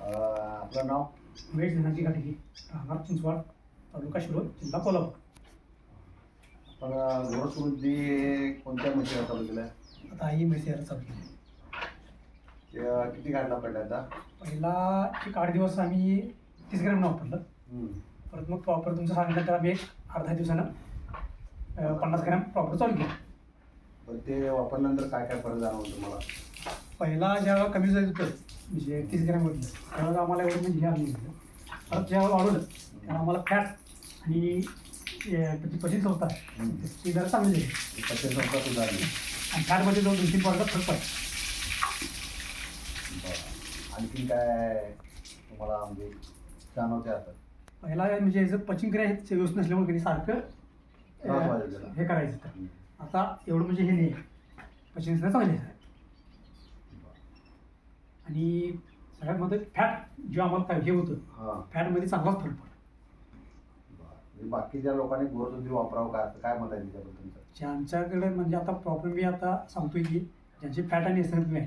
आपलं नाव? वेळ धनाजी घाटगी, राहणार चिंचवड, तालुका शिरोळ, जिल्हा कोल्हापूर. आपण घोरसवृद्धी कोणत्या म्हशीला चालू केलं? आता ही म्हैस यायला चालू केली. किती गाडला पडला आता? पहिला एक 8 दिवस आम्ही 30 ग्रॅम वापरलं. परत मग प्रॉपर तुमचं सांगितलं तर आम्ही एक अर्ध्या दिवसानं 50 ग्रॅम प्रॉपर चालू केलं. पण ते वापरल्यानंतर काय काय फरक जाणवतो तुम्हाला? पहिला जेव्हा कमी जायचं होतं म्हणजे 30 ग्रॅमवरनं, तेव्हा आम्हाला एवढं म्हणजे हे आलं नव्हतं. परत जेव्हा वाढवलं तेव्हा आम्हाला फॅट आणि पचन होता ती जरा चांगली झाली. पचन संस्था सुधारली आणि फॅटमध्ये जाऊन 2-3 पॉईंटचा फरक पडला. आणखी काय तुम्हाला म्हणजे जाणवते आता? पहिला म्हणजे याचं पचनक्रिया हे व्यवस्थित नसल्यामुळे कधी सारखं हे करायचं होतं. आता एवढं म्हणजे हे नाही आहे, पचनक्रिया चांगली आहे. आणि सगळ्यात महत्त्वाचं फॅट जे आम्हाला हे होतं फॅटमध्ये चांगलाच फरक पडला. बाकीच्या लोकांनी घोरसवृद्धी वापरावं काय मत आहे त्याच्याबद्दल तुमचं? ज्यांच्याकडे म्हणजे आता प्रॉब्लेम मी आता सांगतोय की ज्यांचे फॅट आणि एसएनएफ आहे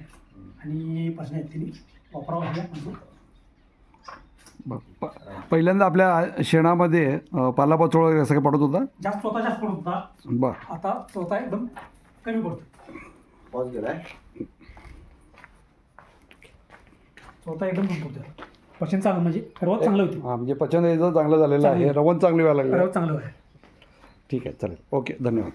आणि पचन आहेत त्यांनी वापरावं हे म्हणजे. पहिल्यांदा आपल्या शेणामध्ये पालापाचोळा वगैरे असं काय पडत होता? जास्त पडत होता. आता स्वतः एकदम कमी पडतो. पॉज गेलाय स्वतः एकदम कमी पडतो. पचन चांगलं म्हणजे रवत चांगलं होती. म्हणजे पचन याचं चांगलं झालेलं आहे, रवण चांगली व्हायला लागली. रवत चांगलं आहे. ठीक आहे, चालेल. ओके, धन्यवाद.